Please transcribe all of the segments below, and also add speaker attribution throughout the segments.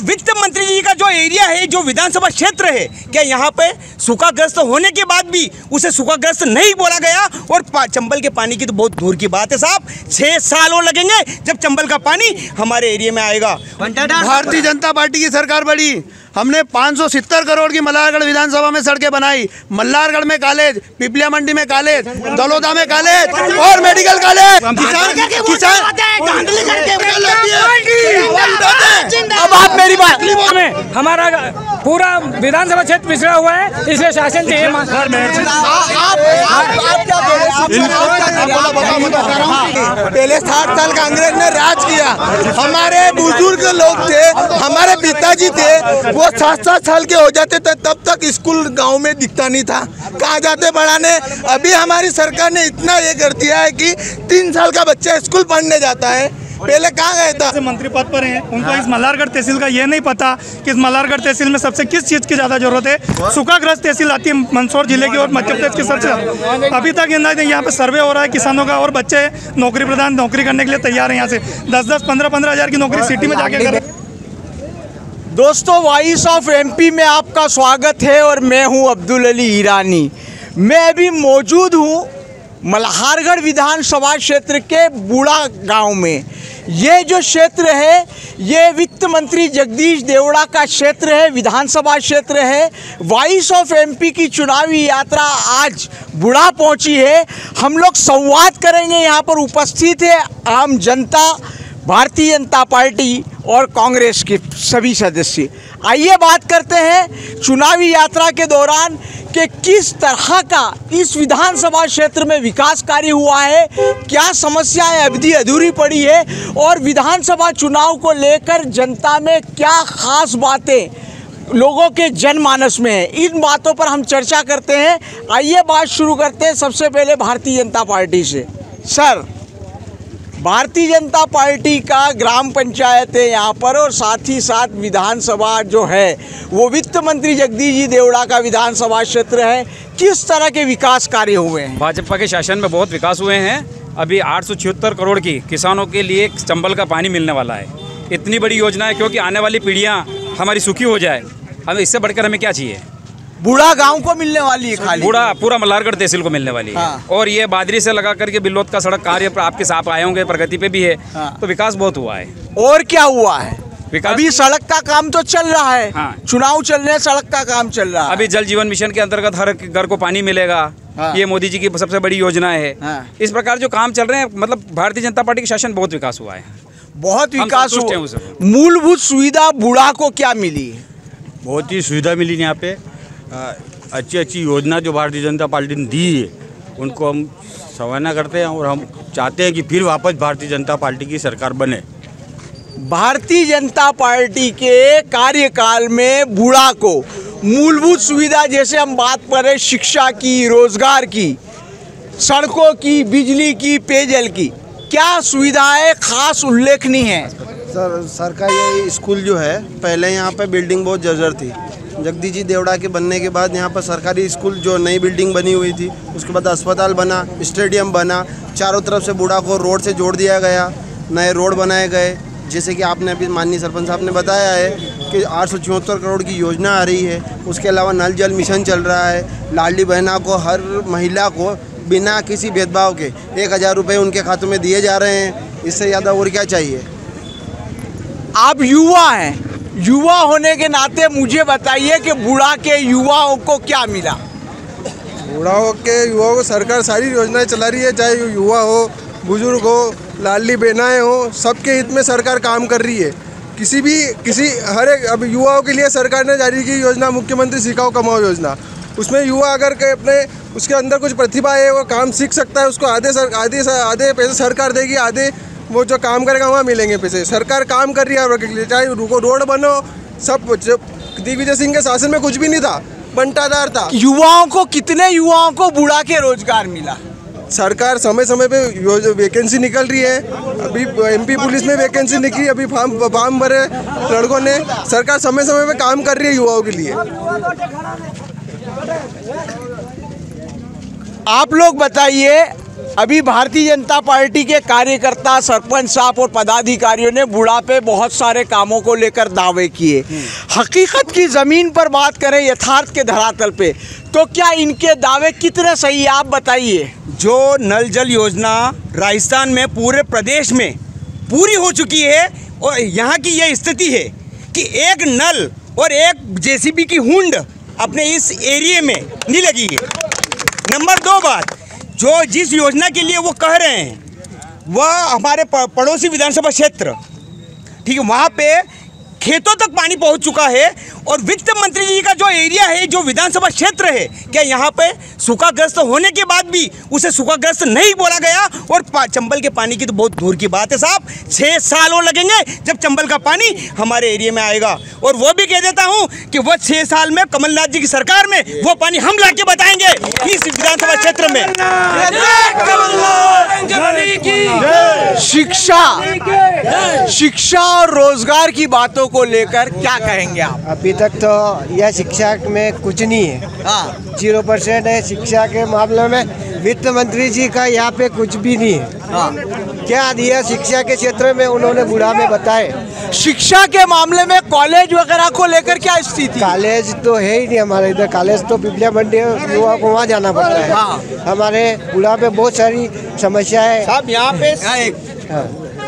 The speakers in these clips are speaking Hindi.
Speaker 1: वित्त मंत्री जी का जो एरिया है, जो विधानसभा क्षेत्र है, क्या यहाँ पे सूखाग्रस्त होने के बाद भी उसे सूखाग्रस्त नहीं बोला गया? और चंबल के पानी की तो बहुत दूर की बात है साहब, 6 साल और लगेंगे जब चंबल का पानी हमारे एरिया में आएगा।
Speaker 2: भारतीय जनता पार्टी की सरकार बड़ी, हमने 570 करोड़ की मल्हारगढ़ विधानसभा में सड़कें बनाई। मल्हारगढ़ में कॉलेज, पिपलिया मंडी में कॉलेज, दलोदा में कॉलेज और मेडिकल कॉलेज।
Speaker 3: अब आप मेरी बात, हमारा पूरा विधानसभा क्षेत्र पिछड़ा हुआ है, इसलिए शासन चाहिए।
Speaker 2: पहले 60 साल कांग्रेस ने राज किया, हमारे बुजुर्ग लोग थे, हमारे पिताजी थे, वो 7-7 साल के हो जाते थे, तब तक स्कूल गांव में दिखता नहीं था, कहाँ जाते पढ़ाने। अभी हमारी सरकार ने इतना ये कर दिया है कि 3 साल का बच्चा स्कूल पढ़ने जाता है, पहले कहाँ गए था?
Speaker 4: मंत्री पद पर हैं, उनको इस मल्हारगढ़ तहसील का ये नहीं पता कि इस मल्हारगढ़ तहसील में सबसे किस चीज़ की ज़्यादा जरूरत है। सूखाग्रस्त तहसील आती है मंदसौर जिले की और मध्य प्रदेश की सबसे। अभी तक यहाँ पे सर्वे हो रहा है किसानों का, और बच्चे नौकरी प्रदान नौकरी करने के लिए तैयार हैं। यहाँ से 10-10, 15-15 हज़ार की नौकरी सिटी में जाके कर।
Speaker 5: दोस्तों, वॉइस ऑफ एमपी में आपका स्वागत है और मैं हूं अब्दुल अली ईरानी। मैं अभी मौजूद हूं मल्हारगढ़ विधानसभा क्षेत्र के बूढ़ा गांव में। ये जो क्षेत्र है, ये वित्त मंत्री जगदीश देवड़ा का क्षेत्र है, विधानसभा क्षेत्र है। वॉइस ऑफ एमपी की चुनावी यात्रा आज बूढ़ा पहुंची है। हम लोग संवाद करेंगे, यहाँ पर उपस्थित है आम जनता, भारतीय जनता पार्टी और कांग्रेस के सभी सदस्य। आइए बात करते हैं चुनावी यात्रा के दौरान कि किस तरह का इस विधानसभा क्षेत्र में विकास कार्य हुआ है, क्या समस्याएं अवधि अधूरी पड़ी है और विधानसभा चुनाव को लेकर जनता में क्या खास बातें लोगों के जनमानस में है, इन बातों पर हम चर्चा करते हैं। आइए बात शुरू करते हैं सबसे पहले भारतीय जनता पार्टी से। सर, भारतीय जनता पार्टी का ग्राम पंचायत है यहाँ पर, और साथ ही साथ विधानसभा जो है वो वित्त मंत्री जगदीश जी देवड़ा का विधानसभा क्षेत्र है। किस तरह के विकास कार्य हुए हैं?
Speaker 6: भाजपा के शासन में बहुत विकास हुए हैं। अभी 876 करोड़ की किसानों के लिए चंबल का पानी मिलने वाला है। इतनी बड़ी योजना है क्योंकि आने वाली पीढ़ियाँ हमारी सुखी हो जाए। हमें इससे बढ़कर हमें क्या चाहिए?
Speaker 5: बूढ़ा गांव को मिलने वाली है, खाली
Speaker 6: बूढ़ा पूरा मल्हारगढ़ तहसील को मिलने वाली है। हाँ। और ये बादरी से लगा करके बिल्लोद का सड़क कार्य आपके साथ आए होंगे, प्रगति पे भी है। हाँ। तो विकास बहुत हुआ है।
Speaker 5: और क्या हुआ है? अभी सड़क का काम तो चल रहा है।
Speaker 6: हाँ।
Speaker 5: चुनाव चल रहे हैं, सड़क का काम चल रहा है।
Speaker 6: अभी जल जीवन मिशन के अंतर्गत हर घर को पानी मिलेगा। हाँ। ये मोदी जी की सबसे बड़ी योजना है। हाँ। इस प्रकार जो काम चल रहे हैं, मतलब भारतीय जनता पार्टी के शासन बहुत विकास हुआ है।
Speaker 5: बहुत विकास हुआ। मूलभूत सुविधा बूढ़ा को क्या मिली?
Speaker 7: बहुत ही सुविधा मिली यहाँ पे। अच्छी अच्छी योजना जो भारतीय जनता पार्टी ने दी है, उनको हम सराहना करते हैं और हम चाहते हैं कि फिर वापस भारतीय जनता पार्टी की सरकार बने।
Speaker 5: भारतीय जनता पार्टी के कार्यकाल में बूढ़ा को मूलभूत सुविधा, जैसे हम बात करें शिक्षा की, रोजगार की, सड़कों की, बिजली की, पेयजल की, क्या सुविधाएं खास उल्लेखनीय हैं?
Speaker 2: सर का ये स्कूल जो है, पहले यहाँ पे बिल्डिंग बहुत जर्जर थी। जगदीश जी देवड़ा के बनने के बाद यहाँ पर सरकारी स्कूल जो नई बिल्डिंग बनी हुई थी, उसके बाद अस्पताल बना, स्टेडियम बना, चारों तरफ से बूढ़ा को रोड से जोड़ दिया गया, नए रोड बनाए गए। जैसे कि आपने अभी माननीय सरपंच साहब ने बताया है कि 876 करोड़ की योजना आ रही है। उसके अलावा नल जल मिशन चल रहा है। लाडली बहना को, हर महिला को बिना किसी भेदभाव के 1000 रुपये उनके खातों में दिए जा रहे हैं। इससे ज़्यादा और क्या चाहिए?
Speaker 5: आप युवा हैं, युवा होने के नाते मुझे बताइए कि बूढ़ा के युवाओं को क्या मिला?
Speaker 2: युवाओं को सरकार सारी योजनाएं चला रही है, चाहे युवा हो, बुजुर्ग हो, लाडली बहनाएं हो, सबके हित में सरकार काम कर रही है। हर एक अब युवाओं के लिए सरकार ने जारी की योजना मुख्यमंत्री सिखाओ कमाओ योजना। उसमें युवा अगर के अपने उसके अंदर कुछ प्रतिभा है, वो काम सीख सकता है, उसको आधे पैसे सरकार देगी, आधे वो जो काम करेगा वहाँ मिलेंगे पैसे। सरकार काम कर रही है के लिए, चाहे रोड बनो, सब। दिग्विजय सिंह के शासन में कुछ भी नहीं था, बंटादार था।
Speaker 5: युवाओं को, कितने युवाओं को बूढ़ा के रोजगार मिला?
Speaker 2: सरकार समय समय पे वैकेंसी निकल रही है। अभी एमपी पुलिस में वैकेंसी निकली, अभी फॉर्म भरे लड़कों ने। सरकार समय समय पे काम कर रही है युवाओं के लिए।
Speaker 5: आप लोग बताइए, अभी भारतीय जनता पार्टी के कार्यकर्ता, सरपंच साहब और पदाधिकारियों ने बुढ़ापे बहुत सारे कामों को लेकर दावे किए। हकीकत की ज़मीन पर बात करें, यथार्थ के धरातल पे, तो क्या इनके दावे कितने सही है, आप बताइए।
Speaker 1: जो नल जल योजना राजस्थान में पूरे प्रदेश में पूरी हो चुकी है और यहाँ की ये स्थिति है कि एक नल और एक जेसीबी की हुंड अपने इस एरिया में नहीं लगी है। नंबर 2 बात, जो जिस योजना के लिए वो कह रहे हैं वह हमारे पड़ोसी विधानसभा क्षेत्र, ठीक है, वहाँ पे खेतों तक पानी पहुंच चुका है। और वित्त मंत्री जी का जो एरिया है, जो विधानसभा क्षेत्र है, क्या यहाँ पे सूखाग्रस्त होने के बाद भी उसे सूखाग्रस्त नहीं बोला गया। और चंबल के पानी की तो बहुत दूर की बात है साहब, 6 साल और लगेंगे जब चंबल का पानी हमारे एरिया में आएगा। और वो भी कह देता हूँ कि वह 6 साल में कमलनाथ जी की सरकार में वो पानी हम ला के बताएंगे इस विधानसभा क्षेत्र में।
Speaker 5: शिक्षा और रोजगार की बातों को लेकर क्या कहेंगे आप?
Speaker 8: अभी तक तो यह शिक्षा में कुछ नहीं है, 0% है शिक्षा के मामले में। वित्त मंत्री जी का यहाँ पे कुछ भी नहीं है। क्या दिया शिक्षा के क्षेत्र में उन्होंने बुढ़ा में बताए।
Speaker 5: शिक्षा के मामले में कॉलेज वगैरह को लेकर क्या स्थिति?
Speaker 8: कॉलेज तो है ही नहीं हमारे इधर, कॉलेज तो पिपलिया मंडी युवा को वहाँ जाना पड़ता है। हमारे बुढ़ा में बहुत सारी समस्याएं
Speaker 1: साहब यहाँ पे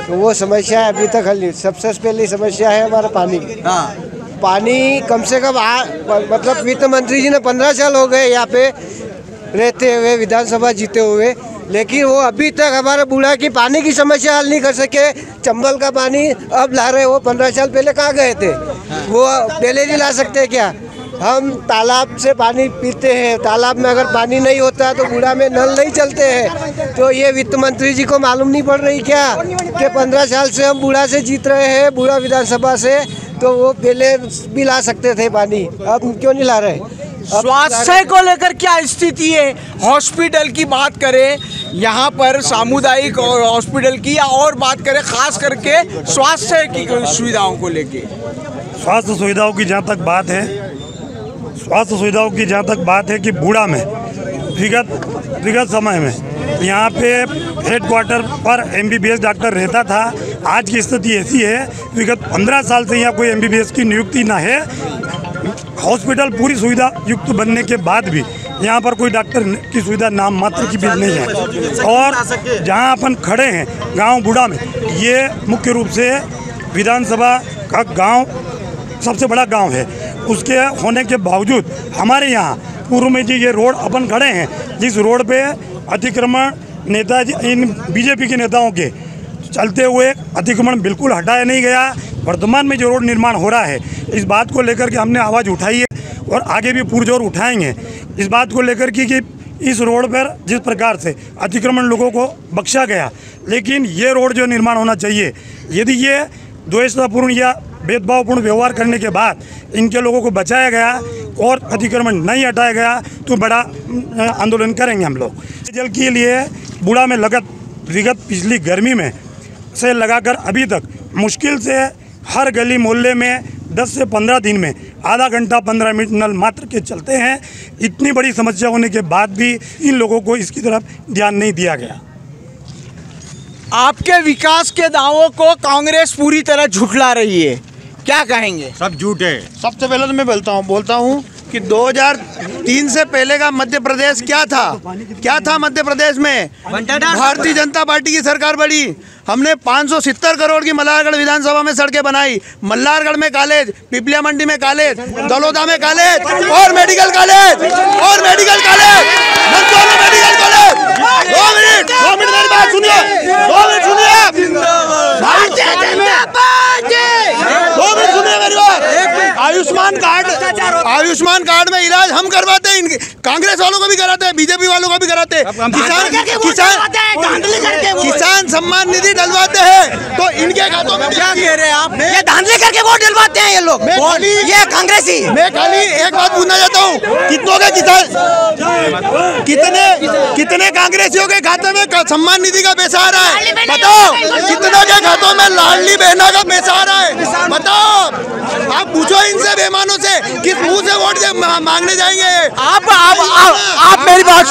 Speaker 8: तो वो समस्या अभी तक हल नहीं। सबसे पहली समस्या है हमारा पानी। पानी कम से कम मतलब वित्त मंत्री जी ने 15 साल हो गए यहाँ पे रहते हुए, विधानसभा जीते हुए, लेकिन वो अभी तक हमारे बूढ़ा की पानी की समस्या हल नहीं कर सके। चंबल का पानी अब ला रहे, वो 15 साल पहले कहाँ गए थे, वो पहले नहीं ला सकते क्या। हम तालाब से पानी पीते हैं, तालाब में अगर पानी नहीं होता तो बूढ़ा में नल नहीं चलते हैं। तो ये वित्त मंत्री जी को मालूम नहीं पड़ रही क्या कि 15 साल से हम बूढ़ा से जीत रहे हैं, बूढ़ा विधानसभा से, तो वो पहले भी ला सकते थे पानी, अब क्यों नहीं ला रहे।
Speaker 5: स्वास्थ्य को लेकर क्या स्थिति है? हॉस्पिटल की बात करें, यहाँ पर सामुदायिक हॉस्पिटल की, या और बात करें खास करके स्वास्थ्य की सुविधाओं को लेके।
Speaker 4: स्वास्थ्य सुविधाओं की जहाँ तक बात है कि बूढ़ा में विगत समय में यहाँ पे हेडक्वार्टर पर MBBS डॉक्टर रहता था। आज की स्थिति ऐसी है, विगत 15 साल से यहाँ कोई MBBS की नियुक्ति ना है। हॉस्पिटल पूरी सुविधा युक्त बनने के बाद भी यहाँ पर कोई डॉक्टर की सुविधा नाम मात्र की भी नहीं है। और जहाँ अपन खड़े हैं गांव बूढ़ा में, ये मुख्य रूप से विधानसभा का गांव सबसे बड़ा गांव है। उसके होने के बावजूद हमारे यहाँ पूर्व में जी ये रोड अपन खड़े हैं, जिस रोड पे अतिक्रमण नेताजी इन बीजेपी के नेताओं के चलते हुए अतिक्रमण बिल्कुल हटाया नहीं गया। वर्तमान में जो रोड निर्माण हो रहा है, इस बात को लेकर के हमने आवाज़ उठाई है और आगे भी पुरजोर उठाएंगे इस बात को लेकर कि इस रोड पर जिस प्रकार से अतिक्रमण लोगों को बख्शा गया, लेकिन ये रोड जो निर्माण होना चाहिए, यदि ये द्वेषतापूर्ण या भेदभावपूर्ण व्यवहार करने के बाद इनके लोगों को बचाया गया और अतिक्रमण नहीं हटाया गया तो बड़ा आंदोलन करेंगे हम लोग। जल के लिए बूढ़ा में विगत पिछली गर्मी में से लगाकर अभी तक मुश्किल से हर गली मोहल्ले में 10 से 15 दिन में आधा घंटा 15 मिनट नल मात्र के चलते हैं। इतनी बड़ी समस्या होने के बाद भी इन लोगों को इसकी तरफ ध्यान नहीं दिया गया।
Speaker 5: आपके विकास के दावों को कांग्रेस पूरी तरह झुठला रही है, क्या कहेंगे?
Speaker 7: सब झूठ है।
Speaker 2: सबसे पहले तो मैं बोलता हूँ कि 2003 से पहले का मध्य प्रदेश क्या था मध्य प्रदेश में भारतीय जनता पार्टी की सरकार बड़ी। हमने 570 करोड़ की मल्हारगढ़ विधानसभा में सड़कें बनाई। मल्हारगढ़ में कॉलेज, पिपलिया मंडी में कॉलेज, दलोदा में कॉलेज और मेडिकल कॉलेज मंदसौर में मेडिकल कॉलेज। 2 मिनट मेरी बात सुनिए, 2 मिनट सुनिए, 2 मिनट सुनिए मेरी बात। आयुष्मान कार्ड में इलाज हम करवाते हैं, कांग्रेस वालों को भी कराते हैं, बीजेपी वालों को भी कराते हैं। किसान सम्मान निधि डलवाते हैं, तो इनके खातों में
Speaker 5: क्या कह रहे हैं आप?
Speaker 1: ये धांधली करके वोट डलवाते हैं ये लोग, ये कांग्रेसी।
Speaker 2: मैं खाली एक बात पूछना चाहता हूँ, कितने कांग्रेसियों के खाते में सम्मान निधि का पैसा आ रहा है? बताओ, कितनों के खातों में लाडली बहना का पैसा आ रहा है? बताओ, आप पूछो इनसे बेईमानों से, किस मुंह से वोट मांगने जाएंगे?
Speaker 5: आप मेरी बात,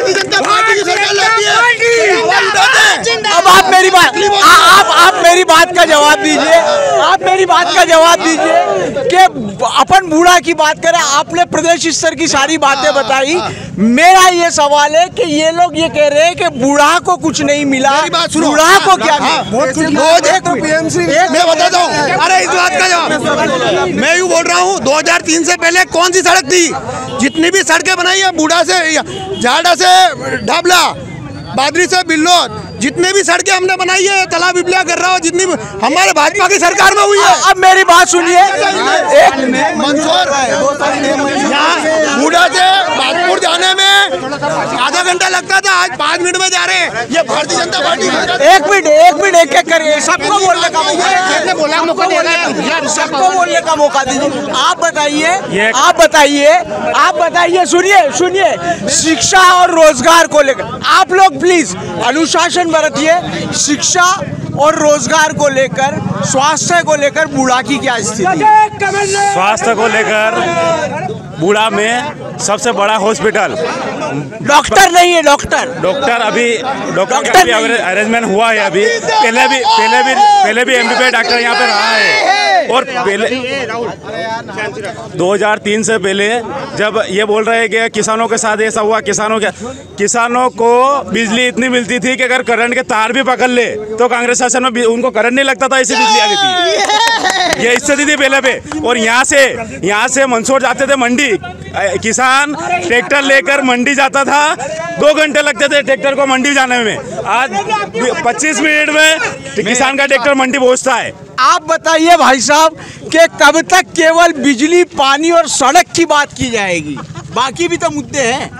Speaker 2: भारतीय जनता पार्टी की सरकार लाती है।
Speaker 5: अब आप मेरी बात आप मेरी बात का जवाब दीजिए। आप मेरी बात का जवाब दीजिए कि अपन बूढ़ा की बात करें। आपने प्रदेश स्तर की सारी बातें बताई। मेरा ये सवाल है कि ये लोग ये कह रहे हैं कि बूढ़ा को कुछ नहीं मिला, बूढ़ा को क्या
Speaker 1: मैं बताता हूँ। अरे इस बात का जवाब मैं यूँ बोल रहा हूँ, 2003 से पहले कौन सी सड़क थी? जितनी भी सड़कें बनाई है, बूढ़ा से झाड़ा से ढाबला, बादरी से बिल्लोर, जितने भी सड़कें हमने बनाई है, तालाब बिबलिया कर रहा हो, जितनी हमारे भाजपा की सरकार में हुई है।
Speaker 5: अब मेरी बात सुनिए। एक
Speaker 1: मंदसौर बूढ़ा से बागपुर जाने में आधा घंटा लगता था, आज 5 मिनट में जा रहे हैं। ये भारतीय जनता पार्टी।
Speaker 5: एक मिनट एक करिए, सबको बोलने का सबको बोलने का मौका दीजिए। आप बताइए सुनिए शिक्षा और रोजगार को लेकर आप लोग प्लीज अनुशासन बरतिए। शिक्षा और रोजगार को लेकर, स्वास्थ्य को लेकर बूढ़ा की क्या स्थिति?
Speaker 9: स्वास्थ्य को लेकर बूढ़ा में सबसे बड़ा हॉस्पिटल,
Speaker 5: डॉक्टर नहीं है। डॉक्टर
Speaker 9: अभी अरेंजमेंट हुआ है। अभी पहले भी एमबीबीएस डॉक्टर यहाँ पे रहा है। और पहले 2003 से पहले जब ये बोल रहे हैं कि किसानों के साथ ऐसा हुआ, किसानों को बिजली इतनी मिलती थी कि अगर करंट के तार भी पकड़ ले तो कांग्रेस शासन में उनको करंट नहीं लगता था, ऐसी बिजली आती थी। ये स्थिति थी पहले पे। और यहाँ से मंदसौर जाते थे मंडी, किसान ट्रैक्टर लेकर मंडी जाता था, 2 घंटे लगते थे ट्रैक्टर को मंडी जाने में। आज 25 मिनट में किसान का ट्रैक्टर मंडी पहुँचता है।
Speaker 5: आप बताइए भाई साहब कि कब तक केवल बिजली, पानी और सड़क की बात की जाएगी? बाकी भी तो मुद्दे हैं।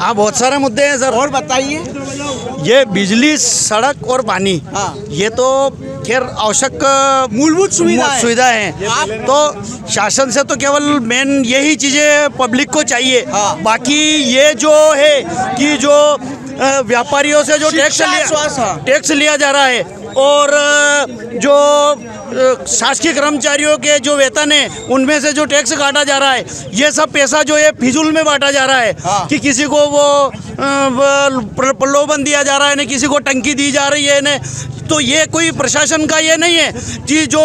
Speaker 1: हाँ, बहुत सारे मुद्दे हैं सर।
Speaker 5: और बताइए।
Speaker 1: ये बिजली, सड़क और पानी, ये तो खैर आवश्यक
Speaker 5: मूलभूत
Speaker 1: सुविधा है। तो शासन से तो केवल मेन यही चीजें पब्लिक को चाहिए। बाकी ये जो है कि जो व्यापारियों से जो टैक्स लिया जा रहा है और जो शासकीय कर्मचारियों के जो वेतन है उनमें से जो टैक्स काटा जा रहा है, ये सब पैसा जो है फिजूल में बांटा जा रहा है। कि किसी को वो प्रलोभन दिया जा रहा है, न किसी को टंकी दी जा रही है, न तो ये कोई प्रशासन का ये नहीं है कि जो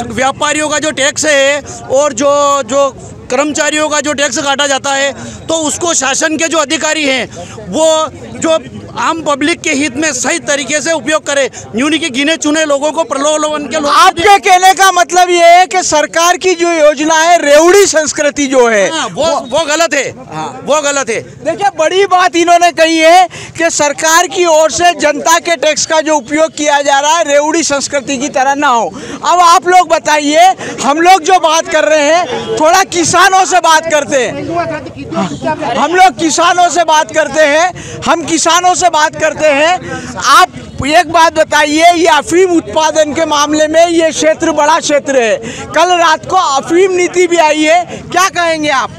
Speaker 1: व्यापारियों का जो टैक्स है और जो कर्मचारियों का जो टैक्स काटा जाता है, तो उसको शासन के जो अधिकारी हैं वो जो आम पब्लिक के हित में सही तरीके से उपयोग करे, यूनी के गिने चुने लोगों को प्रलोभन के लोग।
Speaker 5: आपके कहने का मतलब ये है कि सरकार की जो योजना है, रेवड़ी संस्कृति जो है,
Speaker 1: वो गलत है। वो गलत है।
Speaker 5: देखिए, बड़ी बात इन्होंने कही है कि सरकार की ओर से जनता के टैक्स का जो उपयोग किया जा रहा है रेवड़ी संस्कृति की तरह ना हो। अब आप लोग बताइए, हम लोग जो बात कर रहे हैं, थोड़ा किसानों से बात करते हैं। हम लोग किसानों से बात करते हैं, हम किसानों से बात करते हैं। आप एक बात बताइए, ये अफीम उत्पादन के मामले में ये क्षेत्र बड़ा क्षेत्र है। कल रात को अफीम नीति भी आई है, क्या कहेंगे आप?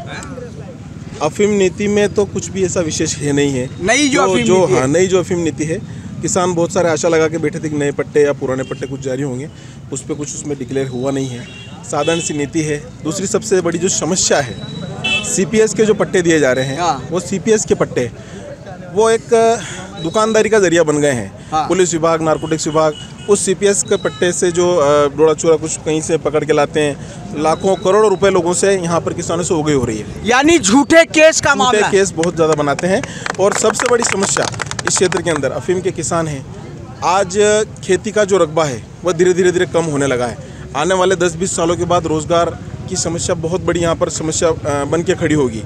Speaker 2: अफीम नीति में तो कुछ भी ऐसा विशेष है नहीं है।
Speaker 5: नई जो
Speaker 2: अफीम नीति है, किसान बहुत सारे आशा लगा के बैठे थे कि नए पट्टे या पुराने पट्टे कुछ जारी होंगे, उस पर कुछ उसमें डिक्लेयर हुआ नहीं है। साधारण सी नीति है। दूसरी सबसे बड़ी जो समस्या है, सीपीएस के जो पट्टे दिए जा रहे हैं, वो सीपीएस के पट्टे वो एक दुकानदारी का जरिया बन गए हैं। पुलिस विभाग, नारकोटिक्स विभाग उस सीपीएस के पट्टे से जो डोरा चोरा कुछ कहीं से पकड़ के लाते हैं, लाखों करोड़ों रुपए लोगों से यहाँ पर किसानों से उगई हो रही है।
Speaker 5: यानी झूठे केस का मामला,
Speaker 2: झूठे केस बहुत ज़्यादा बनाते हैं। और सबसे बड़ी समस्या इस क्षेत्र के अंदर अफीम के किसान हैं। आज खेती का जो रकबा है वह धीरे धीरे कम होने लगा है। आने वाले 10-20 सालों के बाद रोज़गार की समस्या बहुत बड़ी यहाँ पर समस्या बन के खड़ी होगी।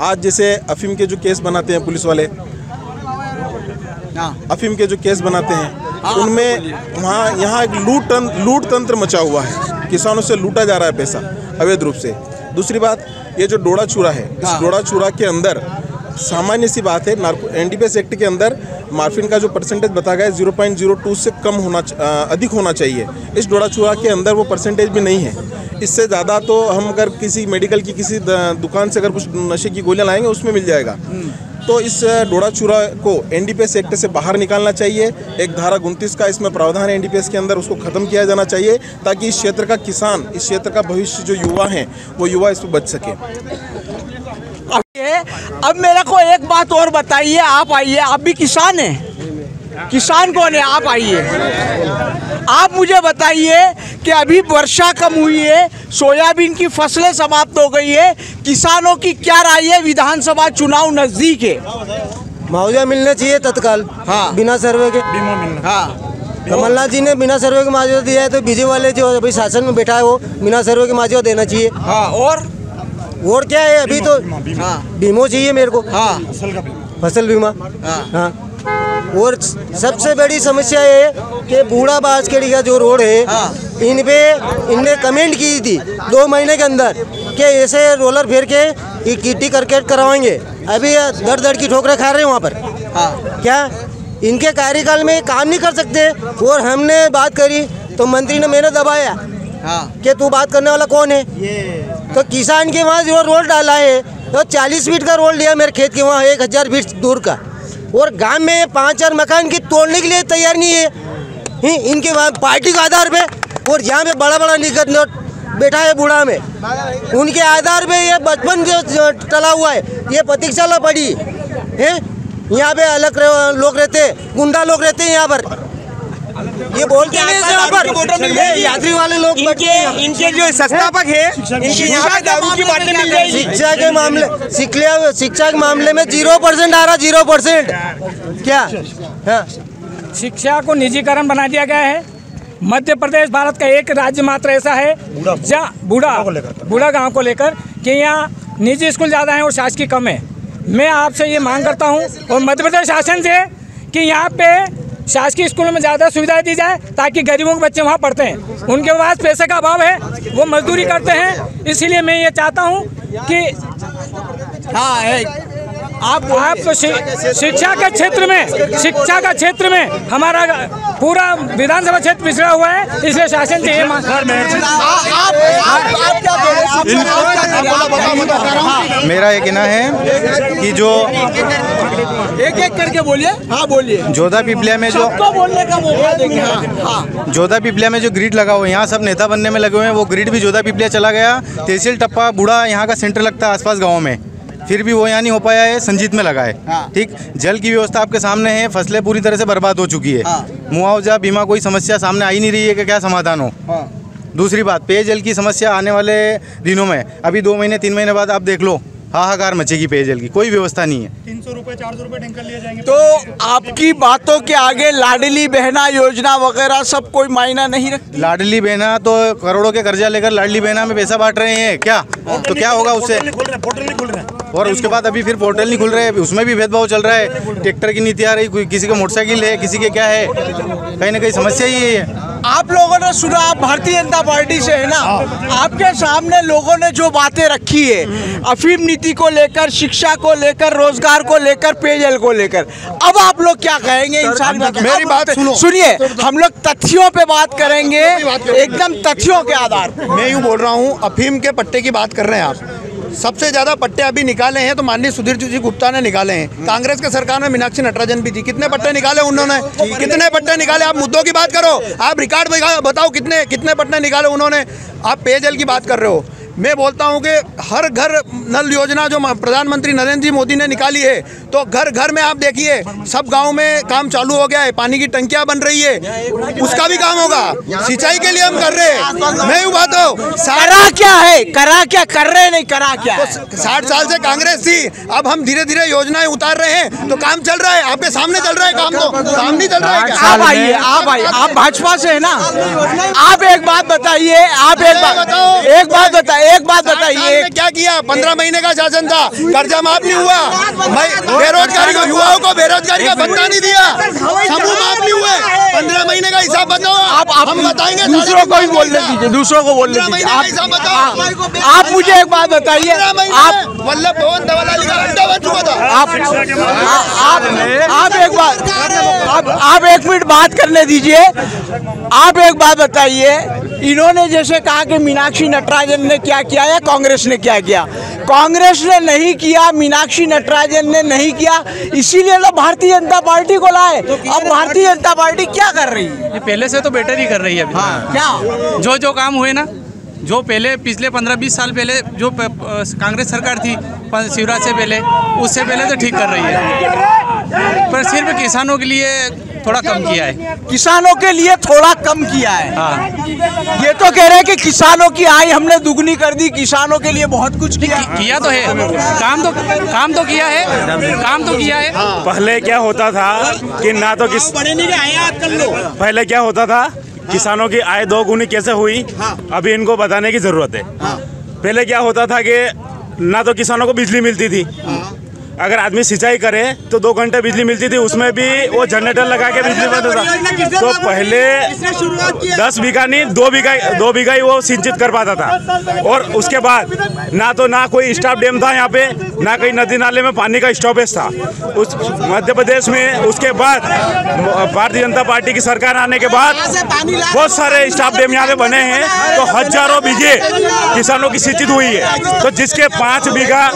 Speaker 2: आज जैसे अफीम के जो केस बनाते हैं पुलिस वाले, अफीम के जो केस बनाते हैं उनमें यहाँ एक लूट तंत्र मचा हुआ है। किसानों से लूटा जा रहा है पैसा अवैध रूप से। दूसरी बात, ये जो डोरा चूरा है, इस डोरा चूरा के अंदर सामान्य सी बात है, एनडीपीएस एक्ट के अंदर मार्फिन का जो परसेंटेज बताया गया है 0.02 से अधिक होना चाहिए। इस डोरा चूरा के अंदर वो परसेंटेज भी नहीं है। इससे ज़्यादा तो हम अगर किसी मेडिकल की किसी दुकान से अगर कुछ नशे की गोलियां लाएंगे उसमें मिल जाएगा। तो इस डोरा चूरा को एनडीपीएस एक्ट से बाहर निकालना चाहिए। एक धारा 29 का इसमें प्रावधान है एनडीपीएस के अंदर, उसको ख़त्म किया जाना चाहिए ताकि इस क्षेत्र का किसान, इस क्षेत्र का भविष्य जो युवा हैं वो युवा इस पर बच सके।
Speaker 5: अब मेरे को एक बात और बताइए, आप आइए, आप भी किसान हैं, किसान कौन है, आप आइए, आप मुझे बताइए कि अभी वर्षा कम हुई है, सोयाबीन की फसलें समाप्त हो गई है, किसानों की क्या राय है, विधानसभा चुनाव नजदीक है,
Speaker 8: मुआवजा मिलना चाहिए तत्काल।
Speaker 5: हाँ,
Speaker 8: बिना सर्वे के।
Speaker 5: हाँ,
Speaker 8: कमलनाथ जी ने बिना सर्वे के मुआवजा दिया है, तो बीजेपी वाले जो अभी शासन में बैठा है वो बिना सर्वे के मुआवजा देना चाहिए।
Speaker 5: हाँ,
Speaker 8: और क्या है अभी तो बीमा चाहिए मेरे को।
Speaker 5: हाँ,
Speaker 8: फसल बीमा। हाँ, और सबसे बड़ी समस्या ये है कि बूढ़ा बांसखेड़ी का जो रोड है, इनने कमेंट की थी 2 महीने के अंदर कि ऐसे रोलर फेर के गिट्टी करकेट करवाएंगे। अभी दर दर की ठोकरें खा रहे हैं वहाँ पर। क्या इनके कार्यकाल में काम नहीं कर सकते? और हमने बात करी तो मंत्री ने मैंने दबाया कि तू बात करने वाला कौन है। तो किसान के वहाँ जो रोड डाला है तो 40 फीट का रोड लिया मेरे खेत के वहाँ 1000 फीट दूर का, और गांव में 5-4 मकान की तोड़ने के लिए तैयार नहीं है। इनके वहाँ पार्टी के आधार पे, और यहाँ पे बड़ा बड़ा निकट बैठा है बूढ़ा में, उनके आधार पे ये बचपन जो टला हुआ है, ये प्रतीक्षाला पड़ी है। यहाँ पे अलग लोग रहते, गुंडा लोग रहते हैं यहाँ पर। ये बोलते हैं यहाँ पर यात्री वाले लोग
Speaker 1: इनके जो संस्थापक है, इनके यहाँ पे दारू की बातें मिल रही है।
Speaker 8: शिक्षा के मामले में 0% आ रहा, 0%। क्या? हाँ,
Speaker 3: शिक्षा को निजीकरण बना दिया गया है। मध्य प्रदेश भारत का एक राज्य मात्र ऐसा है जहाँ बूढ़ा गांव को लेकर कि यहाँ निजी स्कूल ज़्यादा हैं और शासकीय कम है। मैं आपसे ये मांग करता हूँ और मध्य प्रदेश शासन से कि यहाँ पे शासकीय स्कूलों में ज़्यादा सुविधाएं दी जाए ताकि गरीबों के बच्चे वहाँ पढ़ते हैं। उनके पास पैसे का अभाव है, वो मजदूरी करते हैं, इसलिए मैं ये चाहता हूँ कि आप तो शिक्षा के क्षेत्र में हमारा पूरा विधानसभा क्षेत्र पिछड़ा हुआ है, इसलिए शासन से
Speaker 10: मेरा ये कहना है कि जो
Speaker 5: एक करके बोलिए। हाँ, बोलिए।
Speaker 10: जोधा पिपलिया में जो
Speaker 5: बोलने का मौका देंगे।
Speaker 10: जोधा पिपलिया में जो ग्रिड लगा हुआ है, यहाँ सब नेता बनने में लगे हुए हैं। वो ग्रिड भी जोधा पिपलिया चला गया। तहसील टप्पा बूढ़ा यहाँ का सेंटर लगता है आसपास गाँव में, फिर भी वो यहाँ नहीं हो पाया है, संजीत में लगा है। ठीक, जल की व्यवस्था आपके सामने है, फसलें पूरी तरह से बर्बाद हो चुकी है। मुआवजा बीमा कोई समस्या सामने आई नहीं रही है कि क्या समाधान हो। दूसरी बात, पेयजल की समस्या आने वाले दिनों में, अभी 2 महीने 3 महीने बाद आप देख लो, हाहाकार मचेगी। पेयजल की कोई व्यवस्था नहीं है।
Speaker 4: 300 रुपए 400 रुपए टैंकर लिए जाएंगे।
Speaker 5: तो आपकी बातों के आगे लाडली बहना योजना वगैरह सब कोई मायना नहीं रखती।
Speaker 10: लाडली बहना तो करोड़ों के कर्जा लेकर लाडली बहना में पैसा बांट रहे हैं क्या? तो क्या होगा उससे?
Speaker 4: पोर्टल नहीं खुल रहे हैं।
Speaker 10: और उसके बाद अभी फिर पोर्टल नहीं खुल रहे हैं, उसमें भी भेदभाव चल रहा है। ट्रैक्टर की नीति आ रही, किसी का मोटरसाइकिल है, किसी के क्या है, कहीं ना कहीं समस्या ही है।
Speaker 5: आप लोगों ने सुना, आप भारतीय जनता पार्टी से है ना, आपके सामने लोगों ने जो बातें रखी है, अफीम नीति को लेकर, शिक्षा को लेकर, रोजगार को लेकर, पेयजल को लेकर, अब आप लोग क्या कहेंगे? इंसान
Speaker 2: मेरी बात
Speaker 5: सुनिए, हम लोग तथ्यों पे बात करेंगे, एकदम तथ्यों के आधार पर।
Speaker 2: मैं यूँ बोल रहा हूँ, अफीम के पट्टे की बात कर रहे हैं आप। सबसे ज़्यादा पट्टे अभी निकाले हैं तो माननीय सुधीर जी गुप्ता ने निकाले हैं। कांग्रेस के सरकार में मीनाक्षी नटराजन भी थी, कितने पट्टे निकाले उन्होंने? कितने पट्टे निकाले? आप मुद्दों की बात करो, आप रिकॉर्ड बताओ कितने पट्टे निकाले उन्होंने। आप पेयजल की बात कर रहे हो। मैं बोलता हूं कि हर घर नल योजना जो प्रधानमंत्री नरेंद्र जी मोदी ने निकाली है, तो घर घर में आप देखिए सब गांव में काम चालू हो गया है। पानी की टंकियां बन रही है, उसका भी काम होगा। सिंचाई के लिए हम कर रहे हैं। मैं यूँ बात हूँ,
Speaker 5: करा क्या है, करा क्या कर रहे नहीं, करा क्या?
Speaker 2: 60 साल से कांग्रेस थी, अब हम धीरे धीरे योजनाएं उतार रहे हैं तो काम चल रहा है। आपके सामने चल रहा है काम, तो काम नहीं चल रहा है क्या?
Speaker 5: आप आइए, आप भाजपा से है ना, आप एक बात बताइए, आप एक बात बताइए,
Speaker 2: क्या किया? 15 महीने का शासन था, कर्जा माफ नहीं हुआ, बेरोजगारी को, युवाओं को बेरोजगारी का भत्ता नहीं दिया, समूह माफ नहीं हुए। 15 महीने का हिसाब बताओ। हम बताएंगे,
Speaker 5: दूसरों को भी बोलने दीजिए, दूसरों को बोलने दीजिए। आप मुझे एक बात बताइए, आप
Speaker 2: वल्लभ भवन दवालाली का अड्डा बन चुका था।
Speaker 5: आप एक मिनट बात करने दीजिए। आप एक बात बताइए, इन्होंने जैसे कहा कि मीनाक्षी नटराजन ने क्या किया या कांग्रेस ने क्या किया? कांग्रेस ने नहीं किया, मीनाक्षी नटराजन ने नहीं किया, इसीलिए तो भारतीय जनता पार्टी को लाए। अब भारतीय जनता पार्टी क्या कर रही है?
Speaker 11: पहले से तो बेटर ही कर रही है अभी।
Speaker 5: क्या
Speaker 11: जो काम हुए ना, जो पहले पिछले 15-20 साल पहले जो कांग्रेस सरकार थी शिवराज से पहले, उससे पहले तो ठीक कर रही है, पर सिर्फ किसानों के लिए थोड़ा कम किया है।
Speaker 5: किसानों के लिए थोड़ा कम किया है।
Speaker 11: हाँ,
Speaker 5: ये तो कह रहे हैं कि किसानों की आय हमने दुगनी कर दी, किसानों के लिए बहुत कुछ
Speaker 11: किया तो है, काम तो किया है, काम तो किया है।
Speaker 9: पहले क्या होता था कि ना तो पहले क्या होता था, किसानों की आय दोगुनी कैसे हुई, अभी इनको बताने की जरूरत है। पहले क्या होता था कि ना तो किसानों को बिजली मिलती थी, अगर आदमी सिंचाई करे तो 2 घंटे बिजली मिलती थी, उसमें भी वो जनरेटर लगा के बिजली बनता था। तो पहले 10 बीघा नहीं 2 बीघा ही वो सिंचित कर पाता था। और उसके बाद ना कोई स्टॉप डैम था यहाँ पे, ना कहीं नदी नाले में पानी का स्टॉपेज था उस मध्य प्रदेश में। उसके बाद भारतीय जनता पार्टी की सरकार आने के बाद बहुत सारे स्टॉप डैम यहाँ पे बने हैं, तो हजारों बीघे किसानों की सिंचित हुई है। तो जिसके 5 बीघा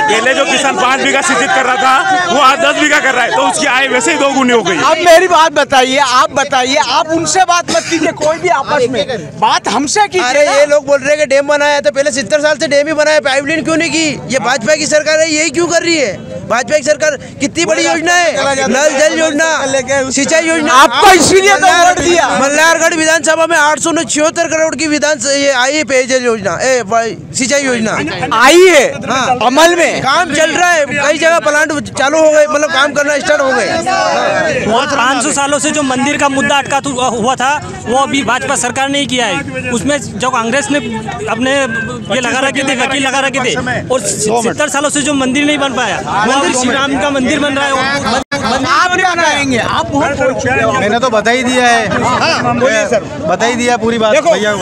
Speaker 9: पहले जो किसान 5 बीघा सिंचित कर रहा था, वो आज 10 बीघा कर रहा है, तो उसकी आय वैसे ही 2 गुनी हो गई।
Speaker 5: अब मेरी बात बताइए, आप उनसे बात मत कीजिए, कोई भी आपस में बात हमसे कीजिए।
Speaker 12: अरे ये लोग बोल रहे हैं कि डैम बनाया, तो पहले 70 साल से डैम ही बनाया, पाइपलाइन क्यों नहीं की? ये भाजपा की सरकार है, यही क्यों कर रही है? भाजपा की सरकार कितनी बड़ी योजना है, नल जल योजना, सिंचाई योजना,
Speaker 5: आपको इसीलिए तो वोट दिया।
Speaker 12: मल्हारगढ़ विधानसभा में 876 करोड़ की ये आई है पेयजल योजना, सिंचाई योजना
Speaker 5: आई है। हाँ, अमल में
Speaker 12: काम चल रहा है, कई जगह प्लांट चालू हो गए, मतलब काम करना स्टार्ट हो गए।
Speaker 13: 500 सालों से जो मंदिर का मुद्दा अटका हुआ था, वो अभी भाजपा सरकार ने ही किया है। उसमें जो कांग्रेस ने अपने ये लगा रखे थे, वकील लगा रखे थे, और 70 सालों से जो मंदिर नहीं बन पाया, मंदिर श्री राम का मंदिर बन रहा है।
Speaker 5: आप क्या कहेंगे? आप बहुत
Speaker 10: मैंने तो बता ही दिया है, बता ही दिया पूरी बात भैया।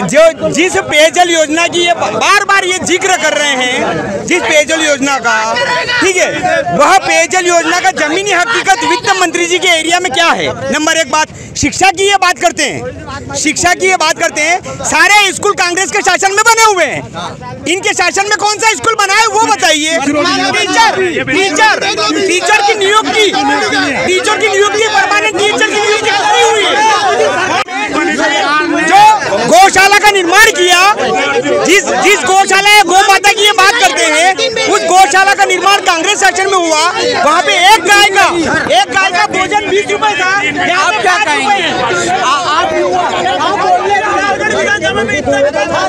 Speaker 1: जो जिस पेयजल योजना की ये बार ये जिक्र कर रहे हैं, जिस पेयजल योजना का, ठीक है, वह पेयजल योजना का जमीनी हकीकत वित्त मंत्री जी के एरिया में क्या है? नंबर 1 बात, शिक्षा की ये बात करते हैं, शिक्षा की ये बात करते हैं। सारे स्कूल कांग्रेस के शासन में बने हुए हैं, इनके शासन में कौन सा स्कूल बना है वो बताइए। टीचर की नियुक्ति, परमानेंट टीचर की नियुक्ति नहीं हुई है। जो गौशाला का निर्माण किया, जिस गौशाला या गौ माता की ये बात करते हैं, उस गौशाला का निर्माण कांग्रेस शासन में हुआ। वहाँ पे एक गाय का भोजन 20 रुपए था।
Speaker 5: आप क्या कहेंगे?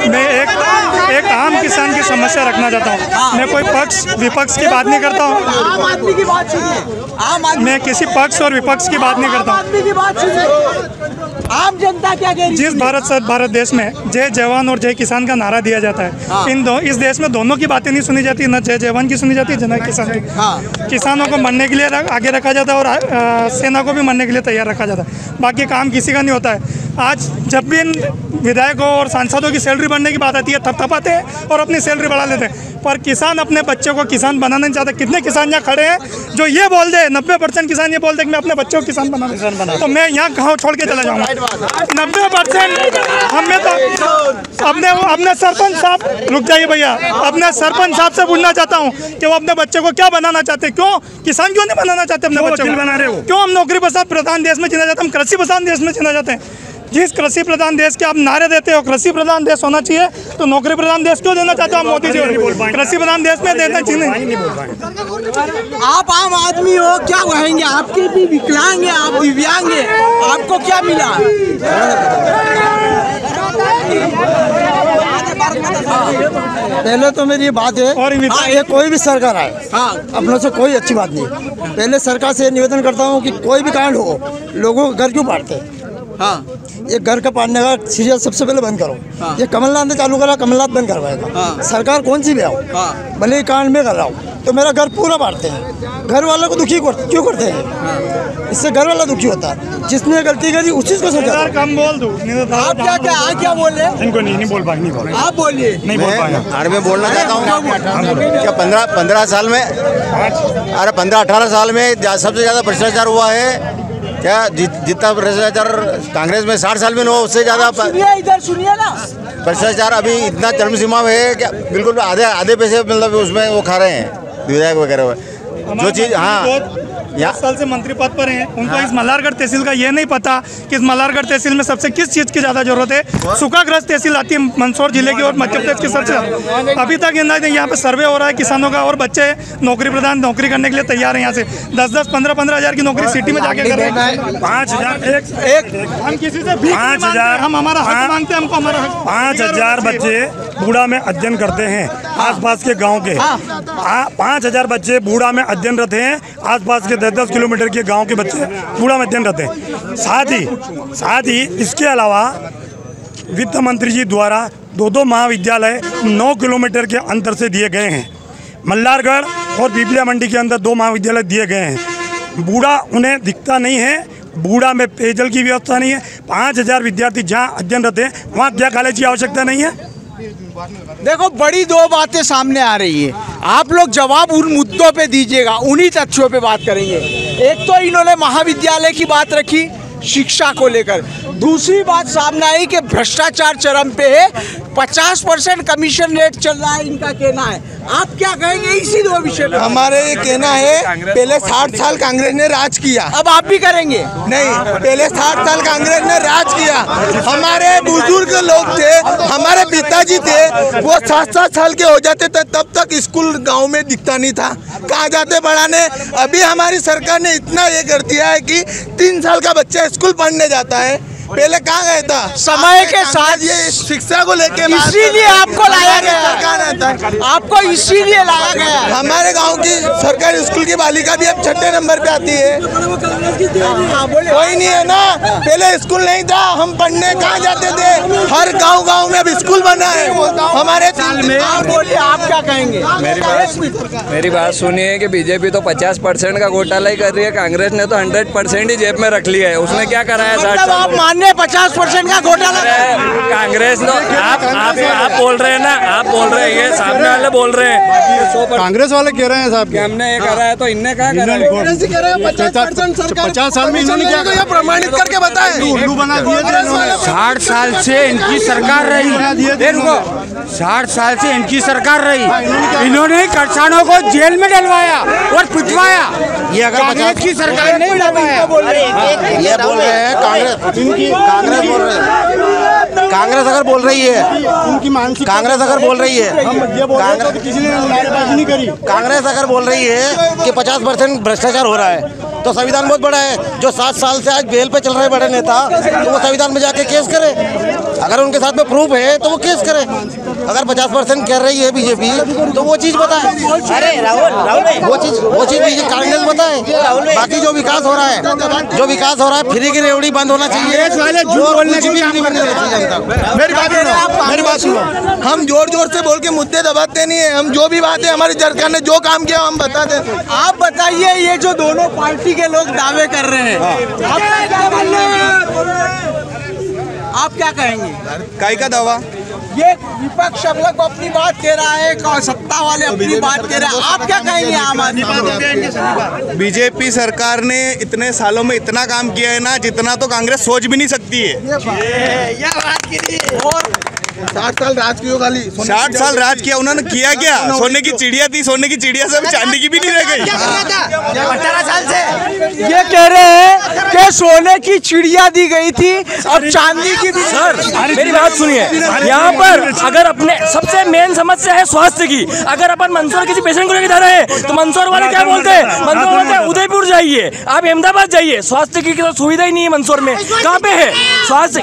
Speaker 4: मैं एक आम किसान की समस्या रखना चाहता हूँ। मैं कोई पक्ष विपक्ष की बात नहीं करता हूँ, मैं किसी पक्ष और विपक्ष की बात नहीं करता हूँ।
Speaker 5: आम जनता क्या कह रही है?
Speaker 4: जिस भारत देश में जय जवान और जय किसान का नारा दिया जाता है, इस देश में दोनों की बातें नहीं सुनी जाती, न जय जवान की सुनी जाती है, न किसान की। किसानों को मरने के लिए आगे रखा जाता है और सेना को भी मरने के लिए तैयार रखा जाता है। बाकी काम किसी का नहीं होता है। आज जब भी विधायकों और सांसदों की सैलरी बढ़ने की बात आती है, थपथपाते हैं और अपनी सैलरी बढ़ा लेते हैं, पर किसान अपने बच्चों को किसान बनाना नहीं चाहता। कितने किसान यहाँ खड़े हैं जो ये बोल दे, 90% किसान ये बोलते हैं कि मैं अपने बच्चों को किसान बनाना, तो मैं यहाँ गाँव छोड़ के चला जाऊँगा। 90% हमें तो अपने सरपंच साहब, रुक जाइए भैया, अपने सरपंच साहब से पूछना चाहता हूँ कि वो अपने बच्चे को क्या बनाना चाहते हैं, क्यों किसान क्यों नहीं बनाना चाहते अपने बच्चे को? बना रहे हो क्यों? हम नौकरी प्रधान देश में चुना जाते हैं, हम कृषि प्रधान देश में चुना जाते हैं। जिस कृषि प्रधान देश के आप नारे देते हो, कृषि प्रधान देश होना चाहिए, तो नौकरी प्रधान देश क्यों देना चाहते हो मोदी जी? कृषि प्रधान देश में देना चाहिए।
Speaker 5: आप आम आदमी हो, क्या कहेंगे? आपके भी विकलांग हैं, आप दिव्यांग हैं, आपको क्या मिला?
Speaker 8: पहले तो मेरी ये बात है, और ये कोई भी सरकार आए, अपनों से कोई अच्छी बात नहीं। पहले सरकार से निवेदन करता हूँ कि कोई भी कांड हो, लोगों को घर क्यों बांटते हैं? ये घर का पालने का सीरियल सबसे पहले बंद करो। ये कमलनाथ ने चालू करा, कमलनाथ बंद करवाएगा। सरकार कौन सी भी आओ, भले ही कांड में कर रहा हूँ, तो मेरा घर पूरा बांटते हैं। घर वालों को दुखी क्यों करते हैं? इससे घर वाला दुखी होता है। जिसने गलती करी उसी को सजा।
Speaker 4: कम बोल दूं।
Speaker 5: आप क्या बोल रहे हैं?
Speaker 4: इनको नहीं बोल पाएंगे।
Speaker 5: आप बोलिए।
Speaker 4: नहीं बोल पाएंगे।
Speaker 14: अरे मैं बोलना चाहता हूँ क्या 15 साल में, अरे 15-18 साल में सबसे ज़्यादा भ्रष्टाचार हुआ है क्या? जितना भ्रष्टाचार कांग्रेस में 60 साल में हुआ, उससे ज़्यादा
Speaker 5: इधर सुनिए ना।
Speaker 14: भ्रष्टाचार अभी इतना चरम सीमा में है क्या? बिल्कुल आधे पैसे मतलब उसमें वो खा रहे हैं विधायक वगैरह। जो चीज़, हाँ,
Speaker 4: 10 साल से मंत्री पद पर हैं, उनको इस मल्हारगढ़ तहसील का ये नहीं पता कि इस मल्हारगढ़ तहसील में सबसे किस चीज़ की ज़्यादा जरूरत है। सूखाग्रस्त तहसील आती है मंदसौर जिले की और मध्य प्रदेश की सबसे। अभी तक यहाँ पे सर्वे हो रहा है किसानों का, और बच्चे नौकरी प्रदान नौकरी करने के लिए तैयार हैं। यहाँ से 10-10, 15-15 हज़ार की नौकरी सिटी में जाके कर रहे हैं।
Speaker 9: 5,000
Speaker 4: हम किसी से 5,000 हम हमारा हक मांगते हैं, हमको हमारा
Speaker 9: 5,000 बच्चे बूढ़ा में अध्ययन करते हैं आसपास के गांव के। 5,000 बच्चे बूढ़ा में अध्ययनरत हैं, आसपास के 10-10 किलोमीटर के गांव के बच्चे बूढ़ा में अध्ययनरत हैं। साथ ही इसके अलावा वित्त मंत्री जी द्वारा 2 महाविद्यालय 9 किलोमीटर के अंतर से दिए गए हैं। मल्हारगढ़ और बिबलिया मंडी के अंदर 2 महाविद्यालय दिए गए हैं। बूढ़ा उन्हें दिखता नहीं है, बूढ़ा में पेयजल की व्यवस्था नहीं है। 5,000 विद्यार्थी जहाँ अध्ययनरत हैं वहाँ क्या कॉलेज की आवश्यकता नहीं है।
Speaker 5: देखो, बड़ी 2 बातें सामने आ रही है, आप लोग जवाब उन मुद्दों पे दीजिएगा, उन्हीं तथ्यों पे बात करेंगे। एक तो इन्होंने महाविद्यालय की बात रखी शिक्षा को लेकर, दूसरी बात सामने आई कि भ्रष्टाचार चरम पे है, 50% कमीशन रेट चल रहा है, इनका कहना है। आप क्या कहेंगे इसी 2 विषय पे?
Speaker 2: हमारे ये कहना है, पहले 60 साल कांग्रेस ने राज किया,
Speaker 5: अब आप भी करेंगे?
Speaker 2: नहीं, पहले 60 साल कांग्रेस ने राज किया। हमारे बुजुर्ग लोग थे, हमारे पिताजी थे, वो 7-7 साल के हो जाते थे, तब तक स्कूल गांव में दिखता नहीं था, कहाँ जाते पढ़ाने। अभी हमारी सरकार ने इतना ये कर दिया है कि 3 साल का बच्चा स्कूल पढ़ने जाता है, पहले कहाँ गया था।
Speaker 5: समय के साथ
Speaker 2: ये शिक्षा को लेके
Speaker 5: इसीलिए आपको लाया गया, आपको इसीलिए लाया गया।
Speaker 2: हमारे गांव की सरकारी स्कूल की बालिका भी अब 6ठे नंबर पे आती है। कोई नहीं है ना, पहले स्कूल नहीं था, हम पढ़ने कहाँ जाते थे, हर गांव में अब स्कूल बना है हमारे।
Speaker 5: बोलिए, आप क्या कहेंगे?
Speaker 15: मेरी बात सुनिए कि बीजेपी तो 50% का घोटाला ही कर रही है, कांग्रेस ने तो 100% ही जेब में रख लिया है। उसने क्या करा है? 60 साल
Speaker 5: 50% का घोटाला
Speaker 15: कांग्रेस तो आप बोल रहे हैं ना, आप बोल रहे हैं, ये सामने वाले बोल रहे हैं,
Speaker 10: कांग्रेस वाले कह रहे हैं साहब
Speaker 15: कि हमने ये करा है, तो इनने कहा करा है?
Speaker 10: 50 साल में इन्होंने क्या
Speaker 2: प्रमाणित करके बताएं।
Speaker 7: 60 साल से इनकी सरकार रही, 60 साल से इनकी सरकार रही, इन्होंने किसानों को जेल में डलवाया और पिटवाया। ये अगर कांग्रेस की सरकार नहीं डलवाया, ये बोल रहे हैं
Speaker 14: कांग्रेस अगर बोल रही है, कांग्रेस अगर बोल रही है, कांग्रेस अगर बोल रही है कि 50% भ्रष्टाचार हो रहा है, तो संविधान बहुत बड़ा है। जो 7 साल से आज बेल पे चल रहे बड़े नेता, तो वो संविधान में जाके केस करे। अगर उनके साथ में प्रूफ है तो वो केस करे। अगर 50% कर रही है बीजेपी, तो वो चीज़ बताए।
Speaker 1: अरे राहुल
Speaker 14: वो चीज़ कांग्रेस बताए। बाकी जो विकास हो रहा है, फ्री की रेवड़ी बंद होना चाहिए।
Speaker 2: मेरी बात सुनो, हम जोर जोर से बोल के मुद्दे दबाते नहीं है। हम जो भी बात है, हमारी सरकार ने जो काम किया हम बताते हैं।
Speaker 5: आप बताइए, ये जो दोनों पार्टी के लोग दावे कर रहे हैं, आप क्या कहेंगे?
Speaker 2: काय का दावा?
Speaker 5: ये विपक्ष अब लोग अपनी बात कह रहा है, सत्ता वाले अपनी बात कह रहे हैं, आप क्या कहेंगे? आम आदमी
Speaker 2: बीजेपी सरकार ने इतने सालों में इतना काम किया है ना, जितना तो कांग्रेस सोच भी नहीं सकती है। 60 साल राज किया, खाली 60 साल राज किया। उन्होंने किया क्या? सोने की चिड़िया थी, सोने की चिड़िया से चांदी की भी नहीं रह गई।
Speaker 5: 18 साल से ये कह रहे हैं कि सोने की चिड़िया दी गई थी और चांदी की भी।
Speaker 13: सर मेरी बात सुनिए, यहाँ पर अगर अपने सबसे मेन समस्या है स्वास्थ्य की। अगर अपन मंदसौर किसी पेशेंट को लेकर जा रहे हैं तो मंदसौर वाले क्या बोलते हैं? मंदसौर बोलते हैं उदयपुर जाइए, आप अहमदाबाद जाइए। स्वास्थ्य की सुविधा ही नहीं है मंदसौर में। कहाँ पे है स्वास्थ्य?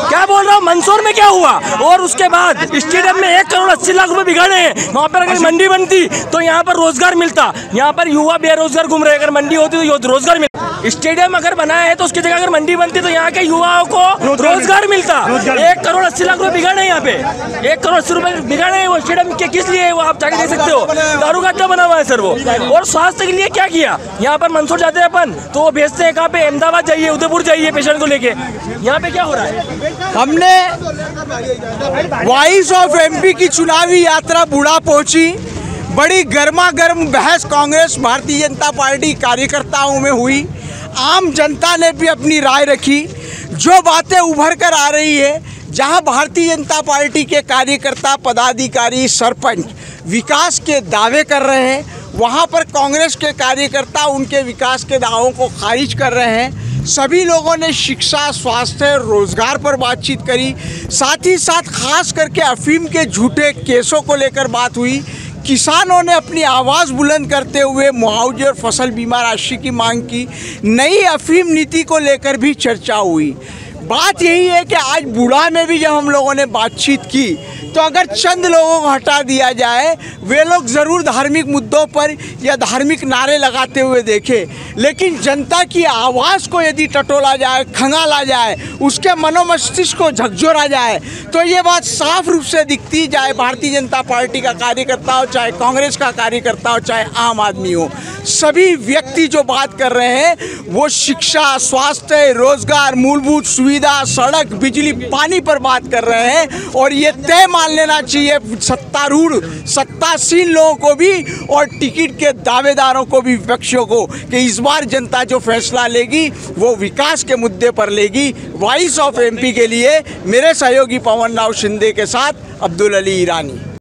Speaker 13: क्या बोल रहा हूँ, मंदसौर में क्या हुआ? और उसके बाद स्टेडियम में 1 करोड़ 80 लाख रुपए बिगाड़े हैं। वहाँ पर अगर मंडी बनती तो यहाँ पर रोजगार मिलता। यहाँ पर युवा बेरोजगार घूम रहे, अगर मंडी होती तो रोजगार मिलता। स्टेडियम अगर बनाया है तो उसकी जगह अगर मंडी बनती तो यहाँ के युवाओं को रोजगार मिलता। 1 करोड़ 80 लाख रुपए बिगाड़े यहाँ पे, 1 करोड़ 80 रुपए बिगाड़े हैं। वो स्टेडियम के किस लिए है वो आप जाके देख सकते हो। दारू का अड्डा बना हुआ है सर वो। और स्वास्थ्य के लिए क्या किया? यहाँ पर मंदसौर जाते हैं अपन तो वो भेजते हैं कहाँ पे? अहमदाबाद जाइए, उदयपुर जाइए पेशेंट को लेके। यहाँ पे क्या हो रहा है?
Speaker 5: हमने वॉइस ऑफ एमपी की चुनावी यात्रा बूढ़ा पहुंची। बड़ी गर्मा गर्म बहस कांग्रेस भारतीय जनता पार्टी कार्यकर्ताओं में हुई। आम जनता ने भी अपनी राय रखी। जो बातें उभर कर आ रही है, जहां भारतीय जनता पार्टी के कार्यकर्ता, पदाधिकारी, सरपंच विकास के दावे कर रहे हैं, वहाँ पर कांग्रेस के कार्यकर्ता उनके विकास के दावों को खारिज कर रहे हैं। सभी लोगों ने शिक्षा, स्वास्थ्य, रोजगार पर बातचीत करी। साथ ही साथ खास करके अफीम के झूठे केसों को लेकर बात हुई। किसानों ने अपनी आवाज़ बुलंद करते हुए मुआवजे और फसल बीमा राशि की मांग की। नई अफीम नीति को लेकर भी चर्चा हुई। बात यही है कि आज बूढ़ा में भी जब हम लोगों ने बातचीत की तो अगर चंद लोगों को हटा दिया जाए, वे लोग ज़रूर धार्मिक मुद्दों पर या धार्मिक नारे लगाते हुए देखें, लेकिन जनता की आवाज़ को यदि टटोला जाए, खंगाला जाए, उसके मनोमस्तिष्क को झकझोरा जाए, तो ये बात साफ रूप से दिखती, चाहे भारतीय जनता पार्टी का कार्यकर्ता हो, चाहे कांग्रेस का कार्यकर्ता हो, चाहे आम आदमी हो। सभी व्यक्ति जो बात कर रहे हैं वो शिक्षा, स्वास्थ्य, रोजगार, मूलभूत सुविधा, सड़क, बिजली, पानी पर बात कर रहे हैं। और ये तय मान लेना चाहिए सत्तारूढ़, सत्तासीन लोगों को भी और टिकट के दावेदारों को भी, विपक्षियों को, कि इस बार जनता जो फैसला लेगी वो विकास के मुद्दे पर लेगी। वॉइस ऑफ एमपी के लिए मेरे सहयोगी पवन राव शिंदे के साथ अब्दुल अली ईरानी।